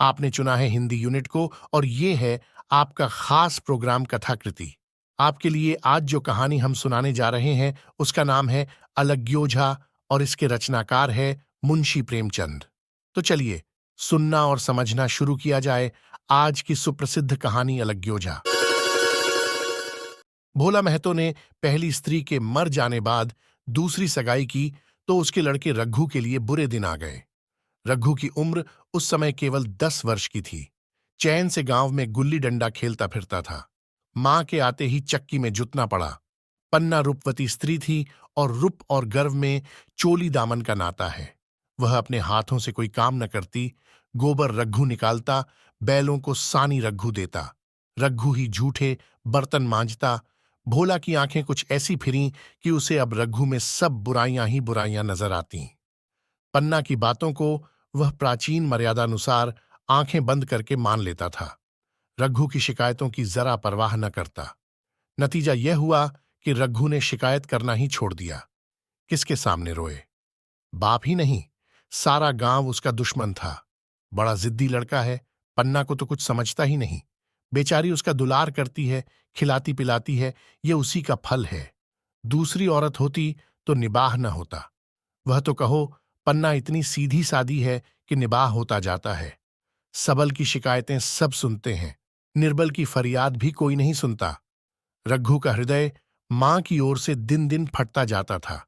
आपने चुना है हिंदी यूनिट को और ये है आपका खास प्रोग्राम कथाकृति। आपके लिए आज जो कहानी हम सुनाने जा रहे हैं उसका नाम है अलग्योझा और इसके रचनाकार है मुंशी प्रेमचंद। तो चलिए सुनना और समझना शुरू किया जाए आज की सुप्रसिद्ध कहानी अलग्योझा। भोला महतो ने पहली स्त्री के मर जाने बाद दूसरी सगाई की तो उसके लड़के रघु के लिए बुरे दिन आ गए। रघु की उम्र उस समय केवल 10 वर्ष की थी। चैन से गांव में गुल्ली डंडा खेलता फिरता था। मां के आते ही चक्की में जुतना पड़ा। पन्ना रूपवती स्त्री थी और रूप और गर्व में चोली दामन का नाता है। वह अपने हाथों से कोई काम न करती। गोबर रघु निकालता, बैलों को सानी रघु देता। रघु ही झूठे बर्तन मांजता। भोला की आंखें कुछ ऐसी फिरीं कि उसे अब रघु में सब बुराइयां ही बुराइयां नजर आतीं। पन्ना की बातों को वह प्राचीन मर्यादानुसार आंखें बंद करके मान लेता था। रघु की शिकायतों की जरा परवाह न करता। नतीजा यह हुआ कि रघु ने शिकायत करना ही छोड़ दिया। किसके सामने रोए? बाप ही नहीं, सारा गांव उसका दुश्मन था। बड़ा जिद्दी लड़का है, पन्ना को तो कुछ समझता ही नहीं। बेचारी उसका दुलार करती है, खिलाती पिलाती है, ये उसी का फल है। दूसरी औरत होती तो निबाह न होता। वह तो कहो, पन्ना इतनी सीधी सादी है कि निबाह होता जाता है। सबल की शिकायतें सब सुनते हैं, निर्बल की फरियाद भी कोई नहीं सुनता। रघु का हृदय मां की ओर से दिन दिन फटता जाता था।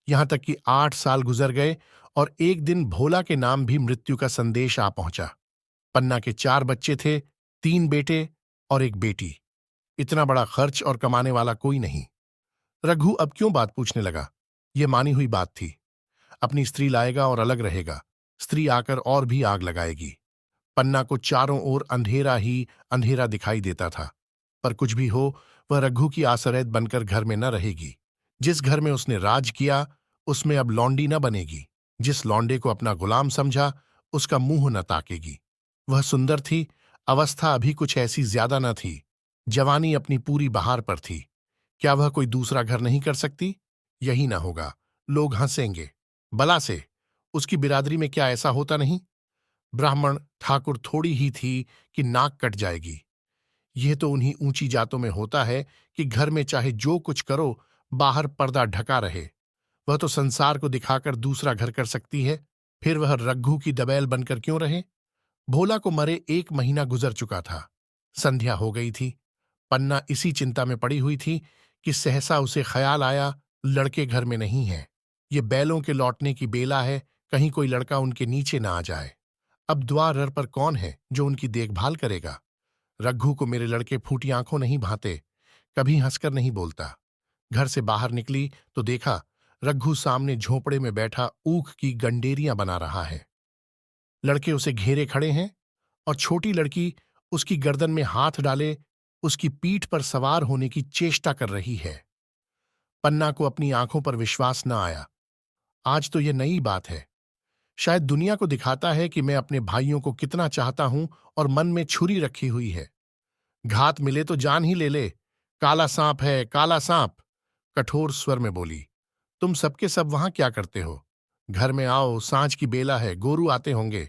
यहां तक कि 8 साल गुजर गए और एक दिन भोला के नाम भी मृत्यु का संदेश आ पहुंचा। पन्ना के 4 बच्चे थे, 3 बेटे और एक बेटी। इतना बड़ा खर्च और कमाने वाला कोई नहीं। रघु अब क्यों बात पूछने लगा? यह मानी हुई बात थी। अपनी स्त्री लाएगा और अलग रहेगा। स्त्री आकर और भी आग लगाएगी। पन्ना को चारों ओर अंधेरा ही अंधेरा दिखाई देता था। पर कुछ भी हो, वह रघु की आसरैत बनकर घर में न रहेगी। जिस घर में उसने राज किया उसमें अब लौंडी न बनेगी। जिस लौंडे को अपना गुलाम समझा उसका मुंह न ताकेगी। वह सुंदर थी, अवस्था अभी कुछ ऐसी ज्यादा न थी। जवानी अपनी पूरी बहार पर थी। क्या वह कोई दूसरा घर नहीं कर सकती? यही ना होगा, लोग हंसेंगे। बला से उसकी बिरादरी में क्या ऐसा होता नहीं? ब्राह्मण ठाकुर थोड़ी ही थी कि नाक कट जाएगी। यह तो उन्हीं ऊंची जातों में होता है कि घर में चाहे जो कुछ करो, बाहर पर्दा ढका रहे। वह तो संसार को दिखाकर दूसरा घर कर सकती है। फिर वह रघु की दबैल बनकर क्यों रहे? भोला को मरे 1 महीना गुजर चुका था। संध्या हो गई थी। पन्ना इसी चिंता में पड़ी हुई थी कि सहसा उसे ख्याल आया, लड़के घर में नहीं है। ये बैलों के लौटने की बेला है, कहीं कोई लड़का उनके नीचे ना आ जाए। अब द्वार पर कौन है जो उनकी देखभाल करेगा? रघु को मेरे लड़के फूटी आंखों नहीं भाते, कभी हंसकर नहीं बोलता। घर से बाहर निकली तो देखा रघु सामने झोपड़े में बैठा ऊख की गंडेरियां बना रहा है। लड़के उसे घेरे खड़े हैं और छोटी लड़की उसकी गर्दन में हाथ डाले उसकी पीठ पर सवार होने की चेष्टा कर रही है। पन्ना को अपनी आंखों पर विश्वास न आया। आज तो यह नई बात है। शायद दुनिया को दिखाता है कि मैं अपने भाइयों को कितना चाहता हूं और मन में छुरी रखी हुई है। घात मिले तो जान ही ले ले। काला सांप है, काला सांप, कठोर स्वर में बोली। तुम सबके सब वहां क्या करते हो? घर में आओ, सांझ की बेला है, गोरू आते होंगे।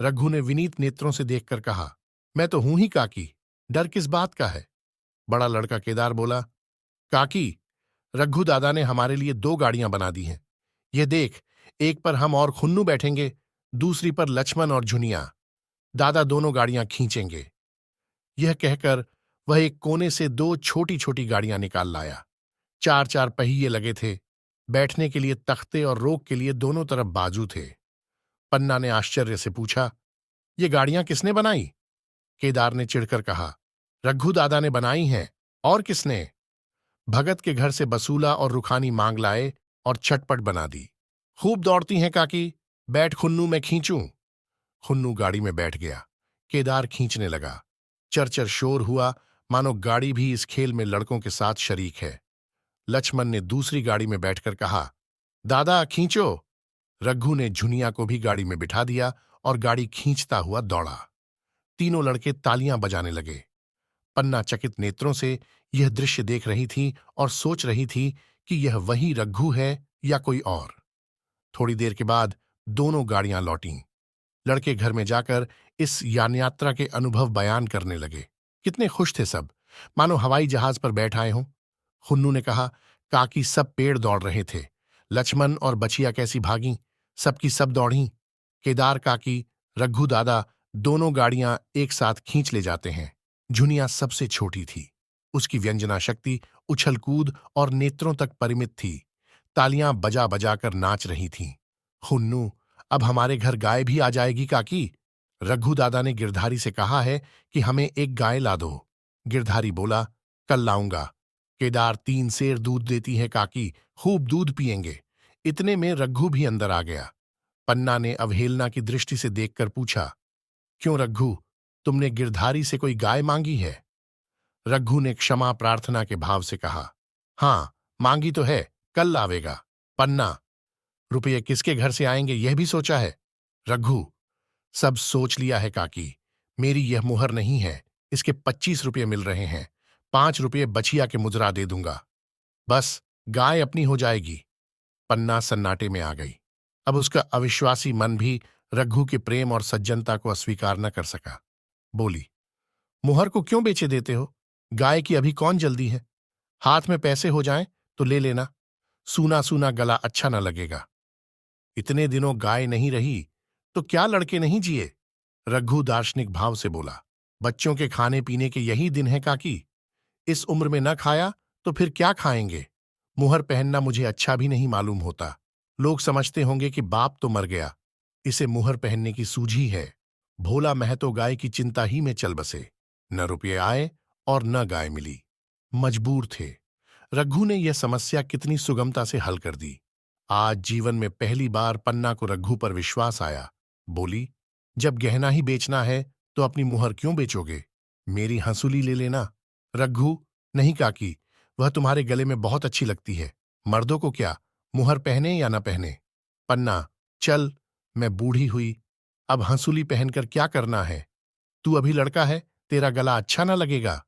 रघु ने विनीत नेत्रों से देखकर कहा, मैं तो हूं ही काकी, डर किस बात का है? बड़ा लड़का केदार बोला, काकी, रघु दादा ने हमारे लिए 2 गाड़ियां बना दी हैं। यह देख, एक पर हम और खुन्नू बैठेंगे, दूसरी पर लक्ष्मण और झुनिया। दादा दोनों गाड़ियां खींचेंगे। यह कहकर वह एक कोने से 2 छोटी छोटी गाड़ियां निकाल लाया। 4 4 पहिए लगे थे। बैठने के लिए तख्ते और रोक के लिए दोनों तरफ बाजू थे। पन्ना ने आश्चर्य से पूछा, ये गाड़ियां किसने बनाई? केदार ने चिढ़कर कहा, रघु दादा ने बनाई हैं। और किसने? भगत के घर से बसूला और रुखानी मांग लाए और छटपट बना दी। खूब दौड़ती हैं काकी, बैठ खुन्नू, मैं खींचूं। खुन्नू गाड़ी में बैठ गया। केदार खींचने लगा। चरचर शोर हुआ, मानो गाड़ी भी इस खेल में लड़कों के साथ शरीक है। लक्ष्मण ने दूसरी गाड़ी में बैठकर कहा, दादा खींचो। रघु ने झुनिया को भी गाड़ी में बिठा दिया और गाड़ी खींचता हुआ दौड़ा। तीनों लड़के तालियां बजाने लगे। पन्ना चकित नेत्रों से यह दृश्य देख रही थी और सोच रही थी कि यह वही रघु है या कोई और। थोड़ी देर के बाद दोनों गाड़ियां लौटीं। लड़के घर में जाकर इस यान यात्रा के अनुभव बयान करने लगे। कितने खुश थे सब, मानो हवाई जहाज पर बैठ आए हों। हुन्नू ने कहा, काकी सब पेड़ दौड़ रहे थे। लक्ष्मण और बचिया कैसी भागी, सबकी सब दौड़ी। केदार काकी, रघु दादा, दोनों गाड़ियां एक साथ खींच ले जाते हैं। झुनिया सबसे छोटी थी। उसकी व्यंजना शक्ति उछल कूद और नेत्रों तक परिमित थी। तालियां बजा बजा कर नाच रही थीं। हुन्नू, अब हमारे घर गाय भी आ जाएगी काकी। रघु दादा ने गिरधारी से कहा है कि हमें एक गाय ला दो। गिरधारी बोला, कल लाऊंगा। केदार, 3 सेर दूध देती है काकी, खूब दूध पिएंगे। इतने में रघु भी अंदर आ गया। पन्ना ने अवहेलना की दृष्टि से देखकर पूछा, क्यों रघु, तुमने गिरधारी से कोई गाय मांगी है? रघु ने क्षमा प्रार्थना के भाव से कहा, हां, मांगी तो है, कल लावेगा। पन्ना, रुपये किसके घर से आएंगे यह भी सोचा है? रघु, सब सोच लिया है काकी। मेरी यह मुहर नहीं है, इसके 25 रुपये मिल रहे हैं। 5 रुपये बछिया के मुजरा दे दूंगा। बस गाय अपनी हो जाएगी। पन्ना सन्नाटे में आ गई। अब उसका अविश्वासी मन भी रघु के प्रेम और सज्जनता को अस्वीकार न कर सका। बोली, मुहर को क्यों बेचे देते हो? गाय की अभी कौन जल्दी है? हाथ में पैसे हो जाएं तो ले लेना। सूना सूना गला अच्छा न लगेगा। इतने दिनों गाय नहीं रही तो क्या लड़के नहीं जिए? रघु दार्शनिक भाव से बोला, बच्चों के खाने पीने के यही दिन है काकी। इस उम्र में न खाया तो फिर क्या खाएंगे? मुहर पहनना मुझे अच्छा भी नहीं मालूम होता। लोग समझते होंगे कि बाप तो मर गया, इसे मुहर पहनने की सूझी है। भोला महतो गाय की चिंता ही में चल बसे। न रुपये आए और न गाय मिली। मजबूर थे। रघु ने यह समस्या कितनी सुगमता से हल कर दी। आज जीवन में पहली बार पन्ना को रघु पर विश्वास आया। बोली, जब गहना ही बेचना है तो अपनी मुहर क्यों बेचोगे? मेरी हंसुली ले लेना। रघु, नहीं काकी, वह तुम्हारे गले में बहुत अच्छी लगती है। मर्दों को क्या, मुहर पहने या न पहने। पन्ना, चल, मैं बूढ़ी हुई, अब हंसुली पहनकर क्या करना है? तू अभी लड़का है, तेरा गला अच्छा न लगेगा।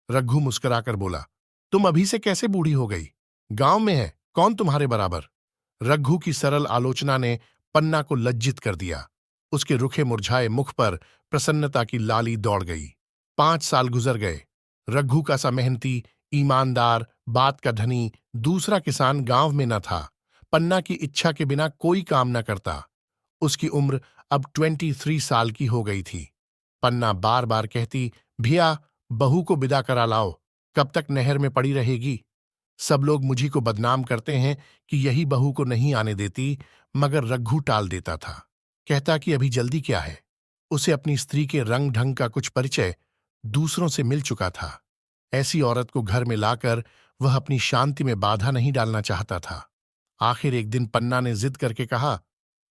रघु मुस्कुराकर बोला, तुम अभी से कैसे बूढ़ी हो गई? गांव में है कौन तुम्हारे बराबर? रघु की सरल आलोचना ने पन्ना को लज्जित कर दिया। उसके रुखे मुरझाए मुख पर प्रसन्नता की लाली दौड़ गई। 5 साल गुजर गए। रघु का सा मेहनती, ईमानदार, बात का धनी दूसरा किसान गांव में न था। पन्ना की इच्छा के बिना कोई काम न करता। उसकी उम्र अब 23 साल की हो गई थी। पन्ना बार बार कहती, भिया, बहू को विदा करा लाओ, कब तक नहर में पड़ी रहेगी? सब लोग मुझी को बदनाम करते हैं कि यही बहू को नहीं आने देती, मगर रघु टाल देता था। कहता कि अभी जल्दी क्या है? उसे अपनी स्त्री के रंग ढंग का कुछ परिचय दूसरों से मिल चुका था। ऐसी औरत को घर में लाकर वह अपनी शांति में बाधा नहीं डालना चाहता था। आखिर एक दिन पन्ना ने जिद करके कहा,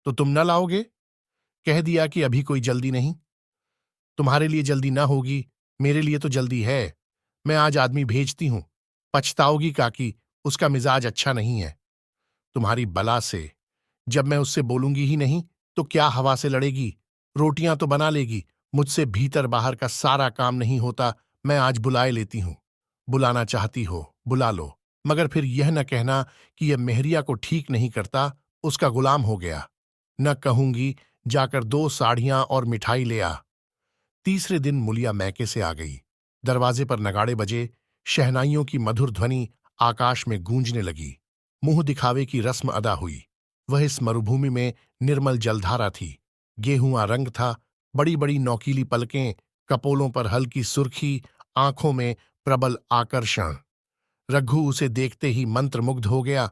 तो तुम न लाओगे? कह दिया कि अभी कोई जल्दी नहीं। तुम्हारे लिए जल्दी ना होगी, मेरे लिए तो जल्दी है। मैं आज आदमी भेजती हूं। पछताओगी काकी, उसका मिजाज अच्छा नहीं है। तुम्हारी बला से, जब मैं उससे बोलूंगी ही नहीं तो क्या हवा से लड़ेगी? रोटियां तो बना लेगी, मुझसे भीतर बाहर का सारा काम नहीं होता। मैं आज बुलाए लेती हूं। बुलाना चाहती हो बुला लो, मगर फिर यह न कहना कि यह मेहरिया को ठीक नहीं करता, उसका गुलाम हो गया। न कहूंगी, जाकर 2 साड़ियां और मिठाई ले आ। तीसरे दिन मुलिया मैके से आ गई। दरवाजे पर नगाड़े बजे, शहनाइयों की मधुर ध्वनि आकाश में गूंजने लगी। मुंह दिखावे की रस्म अदा हुई। वह इस मरुभूमि में निर्मल जलधारा थी। गेहुआ रंग था, बड़ी बड़ी नौकीली पलकें, कपोलों पर हल्की सुर्खी, आंखों में प्रबल आकर्षण। रघु उसे देखते ही मंत्रमुग्ध हो गया।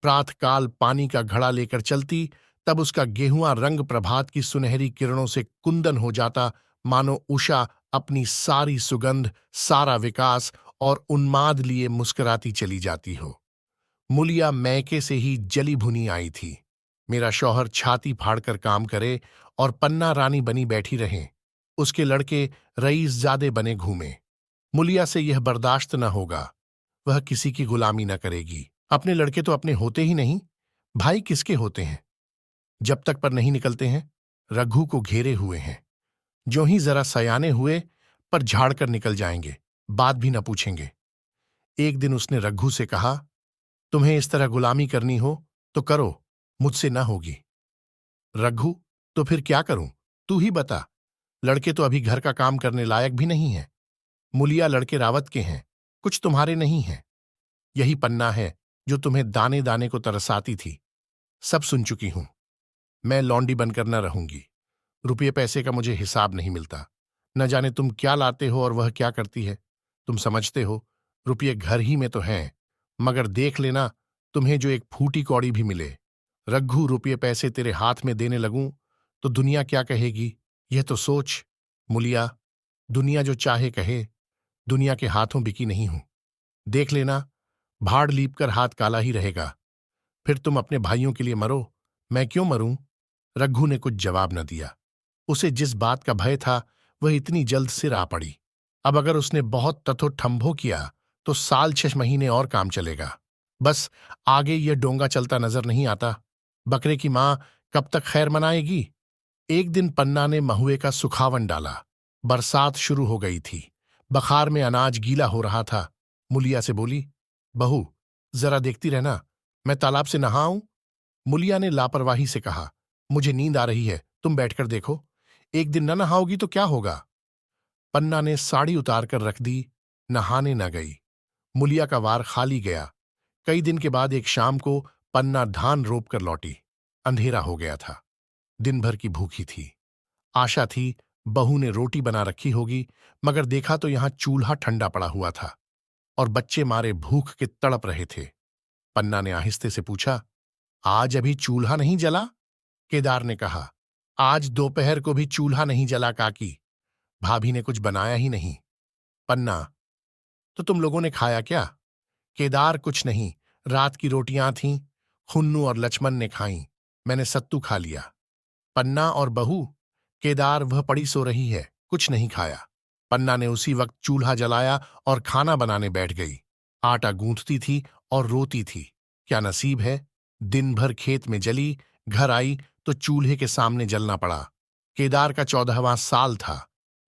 प्रातःकाल पानी का घड़ा लेकर चलती, तब उसका गेहुआ रंग प्रभात की सुनहरी किरणों से कुंदन हो जाता, मानो उषा अपनी सारी सुगंध, सारा विकास और उन्माद लिए मुस्कुराती चली जाती हो। मुलिया मैके से ही जली भुनी आई थी। मेरा शौहर छाती फाड़कर काम करे और पन्ना रानी बनी बैठी रहे, उसके लड़के रईसजादे बने घूमे। मुलिया से यह बर्दाश्त न होगा। वह किसी की गुलामी न करेगी। अपने लड़के तो अपने होते ही नहीं, भाई किसके होते हैं? जब तक पर नहीं निकलते हैं। रघु को घेरे हुए हैं। जो ही जरा सयाने हुए पर झाड़कर निकल जाएंगे, बात भी न पूछेंगे। एक दिन उसने रघु से कहा, तुम्हें इस तरह गुलामी करनी हो तो करो, मुझसे न होगी। रघु, तो फिर क्या करूं, तू ही बता। लड़के तो अभी घर का काम करने लायक भी नहीं है। मुलिया लड़के रावत के हैं, कुछ तुम्हारे नहीं हैं। यही पन्ना है जो तुम्हें दाने दाने को तरसाती थी। सब सुन चुकी हूं। मैं लौंडी बनकर न रहूंगी। रुपये पैसे का मुझे हिसाब नहीं मिलता। न जाने तुम क्या लाते हो और वह क्या करती है। तुम समझते हो रुपये घर ही में तो हैं, मगर देख लेना तुम्हें जो एक फूटी कौड़ी भी मिले। रघु, रुपये पैसे तेरे हाथ में देने लगूं तो दुनिया क्या कहेगी, यह तो सोच। मुलिया, दुनिया जो चाहे कहे, दुनिया के हाथों बिकी नहीं हूं। देख लेना, भाड़ लीप कर हाथ काला ही रहेगा। फिर तुम अपने भाइयों के लिए मरो, मैं क्यों मरूं? रघु ने कुछ जवाब न दिया। उसे जिस बात का भय था वह इतनी जल्द सिर आ पड़ी। अब अगर उसने बहुत तथोठंभो किया तो साल 6 महीने और काम चलेगा। बस आगे ये डोंगा चलता नजर नहीं आता। बकरे की मां कब तक खैर मनाएगी? एक दिन पन्ना ने महुए का सुखावन डाला। बरसात शुरू हो गई थी। बखार में अनाज गीला हो रहा था। मुलिया से बोली, बहू, जरा देखती रहना, मैं तालाब से नहाऊं? मुलिया ने लापरवाही से कहा, मुझे नींद आ रही है, तुम बैठकर देखो। एक दिन न नहाओगी तो क्या होगा? पन्ना ने साड़ी उतार कर रख दी, नहाने न गई। मुलिया का वार खाली गया। कई दिन के बाद एक शाम को पन्ना धान रोप कर लौटी। अंधेरा हो गया था। दिन भर की भूखी थी। आशा थी बहू ने रोटी बना रखी होगी, मगर देखा तो यहां चूल्हा ठंडा पड़ा हुआ था और बच्चे मारे भूख के तड़प रहे थे। पन्ना ने आहिस्ते से पूछा, आज अभी चूल्हा नहीं जला? केदार ने कहा, आज दोपहर को भी चूल्हा नहीं जला काकी। भाभी ने कुछ बनाया ही नहीं। पन्ना, तो तुम लोगों ने खाया क्या? केदार, कुछ नहीं, रात की रोटियां थीं, हुन्नू और लक्ष्मण ने खाईं, मैंने सत्तू खा लिया। पन्ना और बहू? केदार, वह पड़ी सो रही है, कुछ नहीं खाया। पन्ना ने उसी वक्त चूल्हा जलाया और खाना बनाने बैठ गई। आटा गूंथती थी और रोती थी। क्या नसीब है, दिन भर खेत में जली, घर आई तो चूल्हे के सामने जलना पड़ा। केदार का 14वां साल था।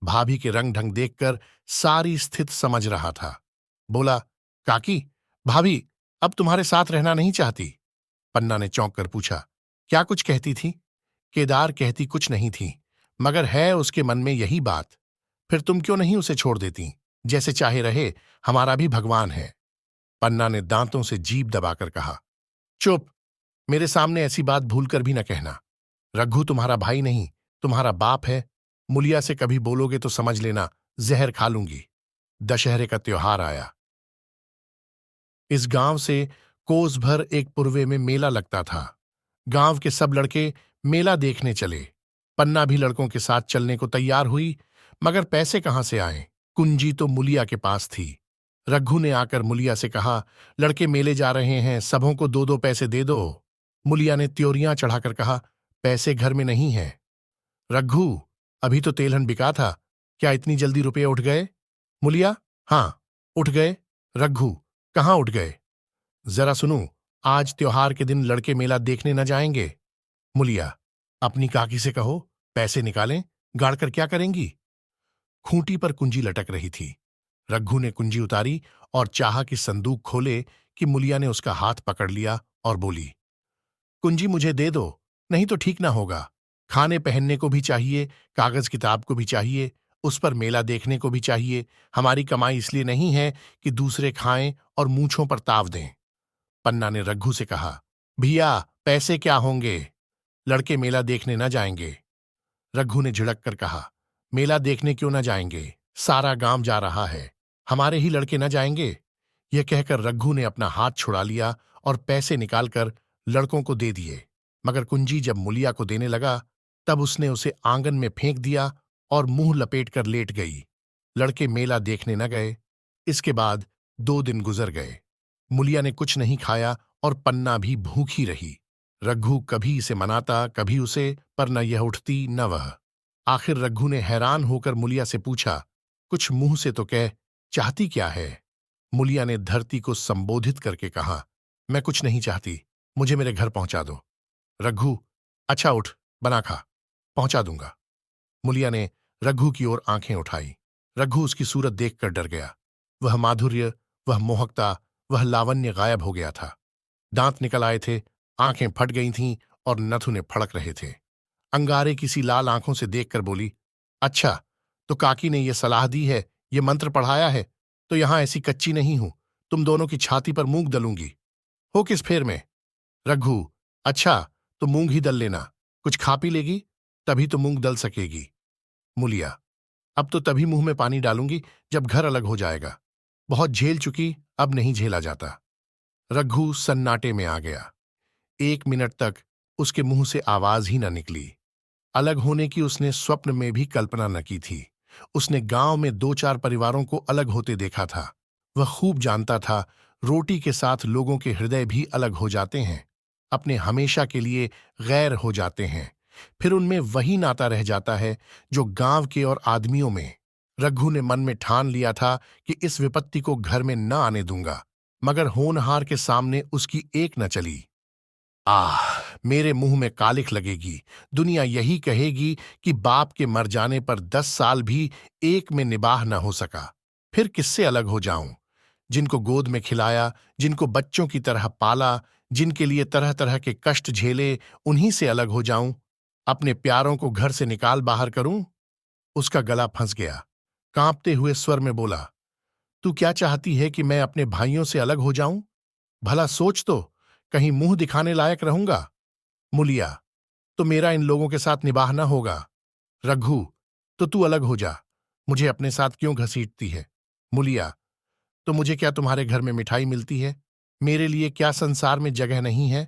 भाभी के रंग ढंग देखकर सारी स्थिति समझ रहा था। बोला, काकी, भाभी अब तुम्हारे साथ रहना नहीं चाहती? पन्ना ने चौंक कर पूछा, क्या कुछ कहती थी? केदार, कहती कुछ नहीं थी, मगर है उसके मन में यही बात। फिर तुम क्यों नहीं उसे छोड़ देती? जैसे चाहे रहे, हमारा भी भगवान है। पन्ना ने दांतों से जीभ दबाकर कहा, चुप, मेरे सामने ऐसी बात भूलकर भी न कहना। रघु तुम्हारा भाई नहीं, तुम्हारा बाप है। मुलिया से कभी बोलोगे तो समझ लेना जहर खा लूंगी। दशहरे का त्योहार आया। इस गांव से कोस भर एक पूर्वे में मेला लगता था। गांव के सब लड़के मेला देखने चले। पन्ना भी लड़कों के साथ चलने को तैयार हुई, मगर पैसे कहां से आए? कुंजी तो मुलिया के पास थी। रघु ने आकर मुलिया से कहा, लड़के मेले जा रहे हैं, सबों को 2-2 पैसे दे दो। मुलिया ने त्योरियां चढ़ाकर कहा, पैसे घर में नहीं हैं। रघु, अभी तो तेलहन बिका था, क्या इतनी जल्दी रुपये उठ गए? मुलिया, हाँ, उठ गए। रघु, कहाँ उठ गए? जरा सुनूं, आज त्योहार के दिन लड़के मेला देखने न जाएंगे? मुलिया, अपनी काकी से कहो पैसे निकालें, गाड़कर क्या करेंगी? खूंटी पर कुंजी लटक रही थी। रघु ने कुंजी उतारी और चाहा कि संदूक खोले कि मुलिया ने उसका हाथ पकड़ लिया और बोली, कुंजी मुझे दे दो, नहीं तो ठीक ना होगा। खाने पहनने को भी चाहिए, कागज किताब को भी चाहिए, उस पर मेला देखने को भी चाहिए। हमारी कमाई इसलिए नहीं है कि दूसरे खाएं और मूंछों पर ताव दें। पन्ना ने रघु से कहा, भैया, पैसे क्या होंगे? लड़के मेला देखने न जाएंगे। रघु ने झिड़क कर कहा, मेला देखने क्यों न जाएंगे? सारा गांव जा रहा है, हमारे ही लड़के न जाएंगे? यह कहकर रघु ने अपना हाथ छुड़ा लिया और पैसे निकालकर लड़कों को दे दिए। मगर कुंजी जब मुलिया को देने लगा, तब उसने उसे आंगन में फेंक दिया और मुंह लपेटकर लेट गई। लड़के मेला देखने न गए। इसके बाद 2 दिन गुजर गए। मुलिया ने कुछ नहीं खाया और पन्ना भी भूखी रही। रघु कभी इसे मनाता, कभी उसे, पर न यह उठती न वह। आखिर रघु ने हैरान होकर मुलिया से पूछा, कुछ मुंह से तो कह, चाहती क्या है? मुलिया ने धरती को संबोधित करके कहा, मैं कुछ नहीं चाहती, मुझे मेरे घर पहुंचा दो। रघु, अच्छा उठ, बना खा, पहुंचा दूंगा। मुलिया ने रघु की ओर आंखें उठाई। रघु उसकी सूरत देखकर डर गया। वह माधुर्य, वह मोहकता, वह लावण्य गायब हो गया था। दांत निकल आए थे, आंखें फट गई थीं और नथुने फड़क रहे थे। अंगारे किसी लाल आंखों से देखकर बोली, अच्छा, तो काकी ने ये सलाह दी है, ये मंत्र पढ़ाया है, तो यहां ऐसी कच्ची नहीं हूं, तुम दोनों की छाती पर मूंग दलूंगी। हो किस फेर में? रघु, अच्छा, तो मूंग ही दल लेना, कुछ खा पी लेगी, तभी तो मूंग दल सकेगी। मूलिया, अब तो तभी मुंह में पानी डालूंगी जब घर अलग हो जाएगा, बहुत झेल चुकी, अब नहीं झेला जाता। रघु सन्नाटे में आ गया। 1 मिनट तक उसके मुंह से आवाज ही न निकली। अलग होने की उसने स्वप्न में भी कल्पना न की थी। उसने गांव में 2-4 परिवारों को अलग होते देखा था। वह खूब जानता था, रोटी के साथ लोगों के हृदय भी अलग हो जाते हैं, अपने हमेशा के लिए गैर हो जाते हैं। फिर उनमें वही नाता रह जाता है जो गांव के और आदमियों में। रघु ने मन में ठान लिया था कि इस विपत्ति को घर में न आने दूंगा, मगर होनहार के सामने उसकी एक न चली। आह, मेरे मुंह में कालिख लगेगी। दुनिया यही कहेगी कि बाप के मर जाने पर 10 साल भी एक में निबाह न हो सका। फिर किससे अलग हो जाऊं? जिनको गोद में खिलाया, जिनको बच्चों की तरह पाला, जिनके लिए तरह तरह के कष्ट झेले, उन्हीं से अलग हो जाऊं? अपने प्यारों को घर से निकाल बाहर करूं? उसका गला फंस गया। कांपते हुए स्वर में बोला, तू क्या चाहती है कि मैं अपने भाइयों से अलग हो जाऊं? भला सोच तो, कहीं मुंह दिखाने लायक रहूंगा? मुलिया, तो मेरा इन लोगों के साथ निबाह न होगा। रघु, तो तू अलग हो जा, मुझे अपने साथ क्यों घसीटती है? मुलिया, तो मुझे क्या तुम्हारे घर में मिठाई मिलती है? मेरे लिए क्या संसार में जगह नहीं है?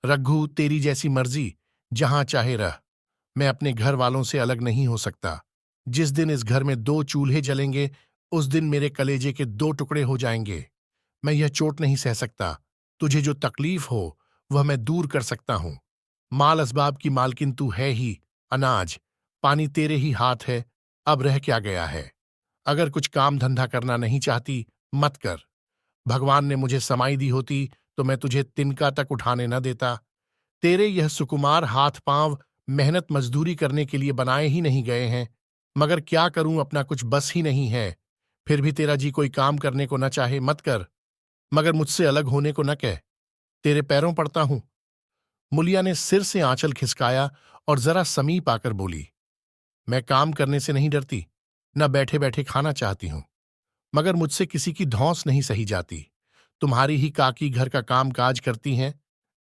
रघु, तेरी जैसी मर्जी, जहां चाहे रह, मैं अपने घर वालों से अलग नहीं हो सकता। जिस दिन इस घर में 2 चूल्हे जलेंगे, उस दिन मेरे कलेजे के 2 टुकड़े हो जाएंगे। मैं यह चोट नहीं सह सकता। तुझे जो तकलीफ हो, वह मैं दूर कर सकता हूं। माल असबाब की मालकिन तू है ही, अनाज पानी तेरे ही हाथ है, अब रह क्या गया है? अगर कुछ काम धंधा करना नहीं चाहती, मत कर। भगवान ने मुझे समाई दी होती तो मैं तुझे तिनका तक उठाने न देता। तेरे यह सुकुमार हाथ पांव मेहनत मजदूरी करने के लिए बनाए ही नहीं गए हैं, मगर क्या करूं, अपना कुछ बस ही नहीं है। फिर भी तेरा जी कोई काम करने को न चाहे, मत कर, मगर मुझसे अलग होने को न कह, तेरे पैरों पड़ता हूं। मुलिया ने सिर से आंचल खिसकाया और जरा समीप आकर बोली, मैं काम करने से नहीं डरती, न बैठे बैठे खाना चाहती हूं, मगर मुझसे किसी की धौंस नहीं सही जाती। तुम्हारी ही काकी घर का काम काज करती हैं,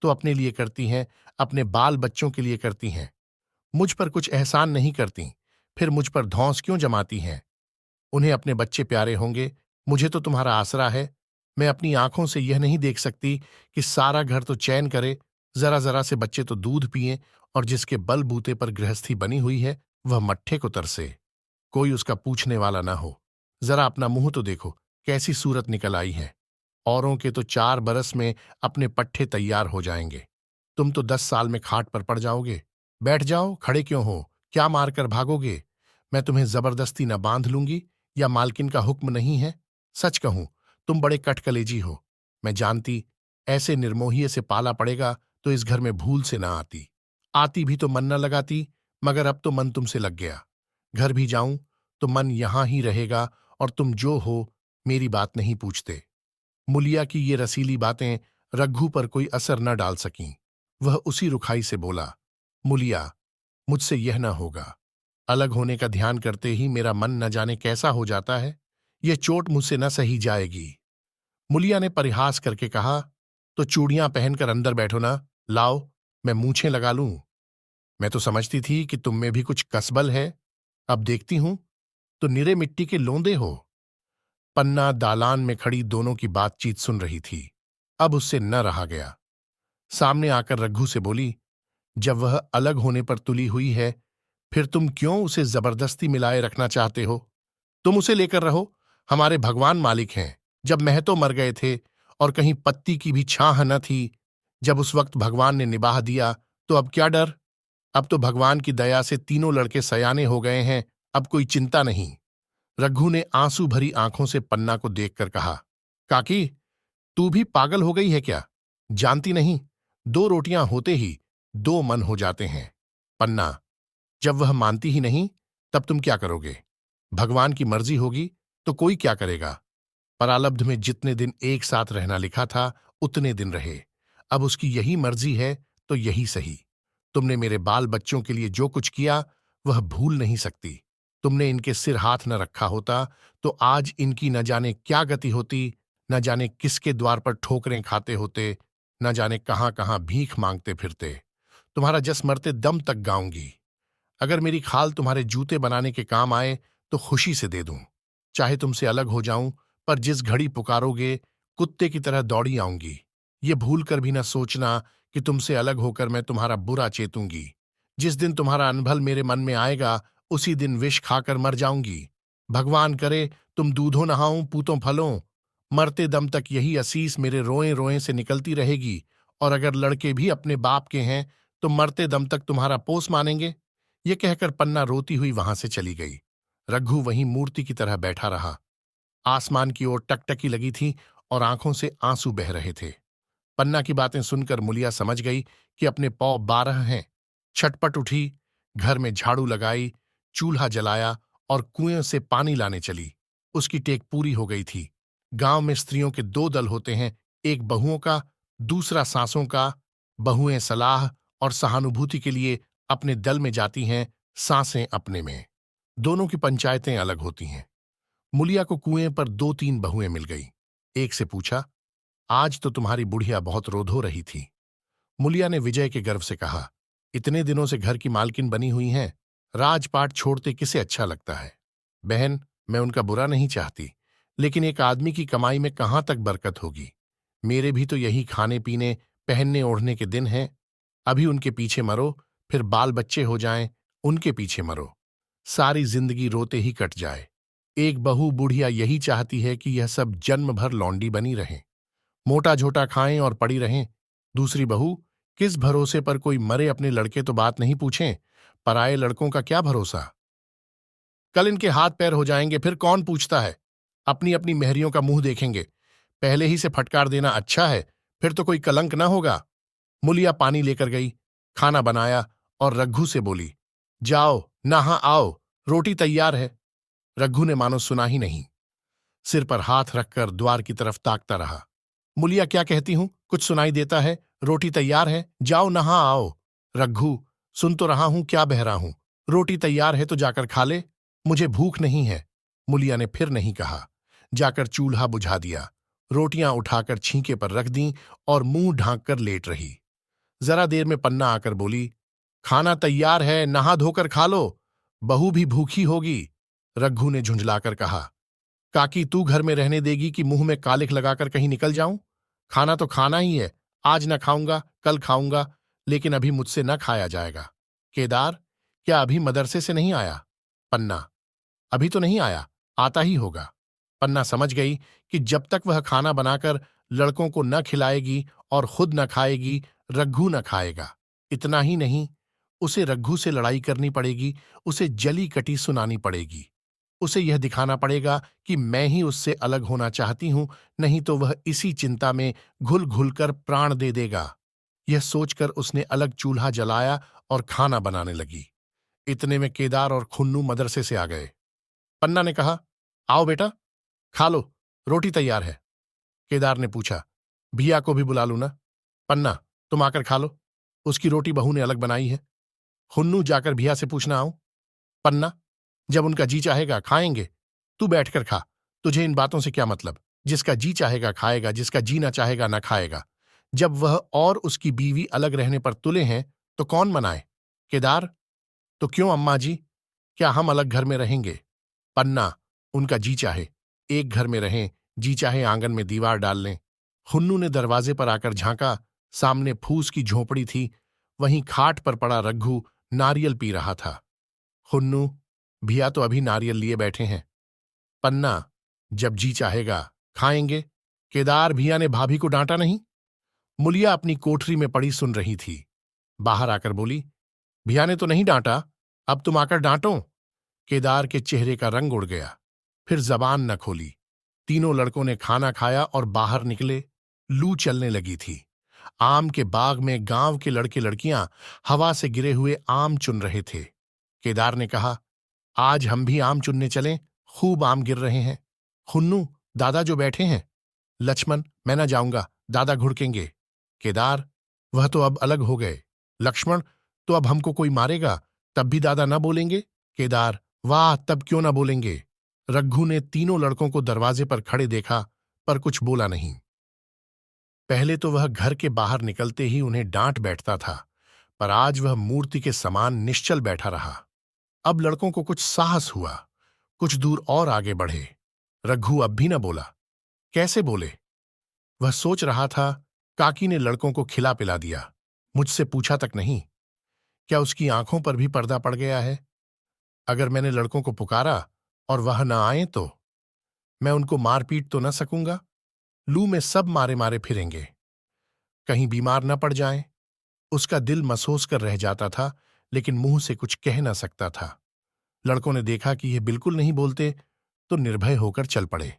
तो अपने लिए करती हैं, अपने बाल बच्चों के लिए करती हैं, मुझ पर कुछ एहसान नहीं करती, फिर मुझ पर धौंस क्यों जमाती हैं? उन्हें अपने बच्चे प्यारे होंगे, मुझे तो तुम्हारा आसरा है। मैं अपनी आंखों से यह नहीं देख सकती कि सारा घर तो चैन करे, जरा जरा से बच्चे तो दूध पिए, और जिसके बल बूते पर गृहस्थी बनी हुई है, वह मट्ठे को तरसे, कोई उसका पूछने वाला ना हो। जरा अपना मुंह तो देखो, कैसी सूरत निकल आई है। औरों के तो 4 बरस में अपने पट्ठे तैयार हो जाएंगे, तुम तो 10 साल में खाट पर पड़ जाओगे। बैठ जाओ, खड़े क्यों हो, क्या मारकर भागोगे? मैं तुम्हें जबरदस्ती न बांध लूंगी, या मालकिन का हुक्म नहीं है? सच कहूं, तुम बड़े कटकलेजी हो। मैं जानती, ऐसे निर्मोहिये से पाला पड़ेगा तो इस घर में भूल से ना आती। आती भी तो मन न लगाती, मगर अब तो मन तुमसे लग गया। घर भी जाऊं तो मन यहां ही रहेगा, और तुम जो हो, मेरी बात नहीं पूछते। मुलिया की ये रसीली बातें रघु पर कोई असर न डाल सकीं। वह उसी रुखाई से बोला, मुलिया, मुझसे यह न होगा। अलग होने का ध्यान करते ही मेरा मन न जाने कैसा हो जाता है। यह चोट मुझसे न सही जाएगी। मुलिया ने परिहास करके कहा, तो चूड़ियां पहनकर अंदर बैठो ना, लाओ, मैं मूछें लगा लूं। मैं तो समझती थी कि तुम में भी कुछ कसबल है, अब देखती हूं तो निरे मिट्टी के लोंदे हो। पन्ना दालान में खड़ी दोनों की बातचीत सुन रही थी। अब उससे न रहा गया। सामने आकर रघु से बोली, जब वह अलग होने पर तुली हुई है, फिर तुम क्यों उसे जबरदस्ती मिलाए रखना चाहते हो? तुम उसे लेकर रहो, हमारे भगवान मालिक हैं। जब महतो मर गए थे और कहीं पत्ती की भी छाह न थी, जब उस वक्त भगवान ने निबाह दिया, तो अब क्या डर? अब तो भगवान की दया से तीनों लड़के सयाने हो गए हैं, अब कोई चिंता नहीं। रघु ने आंसू भरी आंखों से पन्ना को देखकर कहा, काकी, तू भी पागल हो गई है क्या? जानती नहीं, 2 रोटियां होते ही 2 मन हो जाते हैं। पन्ना, जब वह मानती ही नहीं, तब तुम क्या करोगे? भगवान की मर्जी होगी तो कोई क्या करेगा? परालब्ध में जितने दिन एक साथ रहना लिखा था, उतने दिन रहे। अब उसकी यही मर्जी है तो यही सही। तुमने मेरे बाल बच्चों के लिए जो कुछ किया, वह भूल नहीं सकती। तुमने इनके सिर हाथ न रखा होता तो आज इनकी न जाने क्या गति होती, न जाने किसके द्वार पर ठोकरें खाते होते, न जाने कहां कहां भीख मांगते फिरते। तुम्हारा जस मरते दम तक गाऊंगी। अगर मेरी खाल तुम्हारे जूते बनाने के काम आए तो खुशी से दे दूं। चाहे तुमसे अलग हो जाऊं, पर जिस घड़ी पुकारोगे कुत्ते की तरह दौड़ी आऊंगी। ये भूल कर भी न सोचना कि तुमसे अलग होकर मैं तुम्हारा बुरा चेतूंगी। जिस दिन तुम्हारा अनभल मेरे मन में आएगा उसी दिन विष खाकर मर जाऊंगी। भगवान करे तुम दूधों नहाऊं पूतों फलों। मरते दम तक यही असीस मेरे रोए रोए से निकलती रहेगी। और अगर लड़के भी अपने बाप के हैं तो मरते दम तक तुम्हारा पोस मानेंगे। ये कहकर पन्ना रोती हुई वहां से चली गई। रघु वहीं मूर्ति की तरह बैठा रहा। आसमान की ओर टकटकी लगी थी और आंखों से आंसू बह रहे थे। पन्ना की बातें सुनकर मुलिया समझ गई कि अपने पौ 12 हैं। छटपट उठी, घर में झाड़ू लगाई, चूल्हा जलाया और कुएं से पानी लाने चली। उसकी टेक पूरी हो गई थी। गांव में स्त्रियों के 2 दल होते हैं, एक बहुओं का, दूसरा सासों का। बहुएं सलाह और सहानुभूति के लिए अपने दल में जाती हैं, सांसें अपने में। दोनों की पंचायतें अलग होती हैं। मुलिया को कुएं पर 2-3 बहुएं मिल गई। एक से पूछा, आज तो तुम्हारी बुढ़िया बहुत रोधो रही थी। मुलिया ने विजय के गर्व से कहा, इतने दिनों से घर की मालकिन बनी हुई हैं, राजपाट छोड़ते किसे अच्छा लगता है। बहन, मैं उनका बुरा नहीं चाहती, लेकिन एक आदमी की कमाई में कहां तक बरकत होगी। मेरे भी तो यही खाने पीने पहनने ओढ़ने के दिन हैं। अभी उनके पीछे मरो, फिर बाल बच्चे हो जाएं, उनके पीछे मरो। सारी जिंदगी रोते ही कट जाए। एक बहू बुढ़िया यही चाहती है कि यह सब जन्म भर लौंडी बनी रहें, मोटा झोटा खाएं और पड़ी रहें। दूसरी बहू, किस भरोसे पर कोई मरे अपने लड़के तो बात नहीं पूछें, पराये लड़कों का क्या भरोसा। कल इनके हाथ पैर हो जाएंगे, फिर कौन पूछता है। अपनी अपनी मेहरियों का मुंह देखेंगे। पहले ही से फटकार देना अच्छा है, फिर तो कोई कलंक ना होगा। मुलिया पानी लेकर गई, खाना बनाया और रघु से बोली, जाओ नहा आओ, रोटी तैयार है। रघु ने मानो सुना ही नहीं, सिर पर हाथ रखकर द्वार की तरफ ताकता रहा। मुलिया क्या कहती हूं, कुछ सुनाई देता है। रोटी तैयार है, जाओ नहा आओ। रघु, सुन तो रहा हूं, क्या बह रहा हूं। रोटी तैयार है तो जाकर खा ले, मुझे भूख नहीं है। मुलिया ने फिर नहीं कहा। जाकर चूल्हा बुझा दिया, रोटियां उठाकर छींके पर रख दी और मुंह ढांक कर लेट रही। जरा देर में पन्ना आकर बोली, खाना तैयार है, नहा धोकर खा लो, बहू भी भूखी होगी। रघु ने झुंझलाकर कहा, काकी तू घर में रहने देगी कि मुंह में कालिख लगाकर कहीं निकल जाऊं। खाना तो खाना ही है, आज न खाऊंगा कल खाऊंगा, लेकिन अभी मुझसे न खाया जाएगा। केदार, क्या अभी मदरसे से नहीं आया। पन्ना, अभी तो नहीं आया, आता ही होगा। पन्ना समझ गई कि जब तक वह खाना बनाकर लड़कों को न खिलाएगी और खुद न खाएगी, रघु न खाएगा। इतना ही नहीं, उसे रघु से लड़ाई करनी पड़ेगी, उसे जली कटी सुनानी पड़ेगी। उसे यह दिखाना पड़ेगा कि मैं ही उससे अलग होना चाहती हूं, नहीं तो वह इसी चिंता में घुल घुल कर प्राण दे देगा। यह सोचकर उसने अलग चूल्हा जलाया और खाना बनाने लगी। इतने में केदार और खुन्नू मदरसे से आ गए। पन्ना ने कहा, आओ बेटा, खा लो, रोटी तैयार है। केदार ने पूछा, भिया को भी बुला लूं ना। पन्ना, तुम आकर खा लो, उसकी रोटी बहू ने अलग बनाई है। खुन्नू, जाकर भिया से पूछना आऊं। पन्ना, जब उनका जी चाहेगा खाएंगे, तू बैठकर खा, तुझे इन बातों से क्या मतलब। जिसका जी चाहेगा खाएगा, जिसका जी ना चाहेगा ना खाएगा। जब वह और उसकी बीवी अलग रहने पर तुले हैं तो कौन मनाए। केदार, तो क्यों अम्मा जी, क्या हम अलग घर में रहेंगे। पन्ना, उनका जी चाहे एक घर में रहें, जी चाहे आंगन में दीवार डाल लें। हुन्नू ने दरवाजे पर आकर झांका, सामने फूस की झोपड़ी थी, वहीं खाट पर पड़ा रघु नारियल पी रहा था। हुन्नू, भिया तो अभी नारियल लिए बैठे हैं। पन्ना, जब जी चाहेगा खाएंगे। केदार, भिया ने भाभी को डांटा नहीं। मुलिया अपनी कोठरी में पड़ी सुन रही थी। बाहर आकर बोली, भिया ने तो नहीं डांटा, अब तुम आकर डांटो। केदार के चेहरे का रंग उड़ गया, फिर जबान न खोली। तीनों लड़कों ने खाना खाया और बाहर निकले। लू चलने लगी थी। आम के बाग में गांव के लड़के लड़कियां हवा से गिरे हुए आम चुन रहे थे। केदार ने कहा, आज हम भी आम चुनने चलें, खूब आम गिर रहे हैं। खुन्नू, दादा जो बैठे हैं। लक्ष्मण, मैं न जाऊंगा, दादा घुड़केंगे। केदार, वह तो अब अलग हो गए। लक्ष्मण, तो अब हमको कोई मारेगा तब भी दादा न बोलेंगे। केदार, वाह, तब क्यों ना बोलेंगे। रघु ने तीनों लड़कों को दरवाजे पर खड़े देखा, पर कुछ बोला नहीं। पहले तो वह घर के बाहर निकलते ही उन्हें डांट बैठता था, पर आज वह मूर्ति के समान निश्चल बैठा रहा। अब लड़कों को कुछ साहस हुआ, कुछ दूर और आगे बढ़े। रघु अब भी न बोला। कैसे बोले? वह सोच रहा था। काकी ने लड़कों को खिला पिला दिया, मुझसे पूछा तक नहीं। क्या उसकी आंखों पर भी पर्दा पड़ गया है? अगर मैंने लड़कों को पुकारा और वह न आए तो मैं उनको मार पीट तो न सकूंगा। लू में सब मारे मारे फिरेंगे, कहीं बीमार न पड़ जाएं। उसका दिल महसूस कर रह जाता था, लेकिन मुंह से कुछ कह न सकता था। लड़कों ने देखा कि ये बिल्कुल नहीं बोलते, तो निर्भय होकर चल पड़े।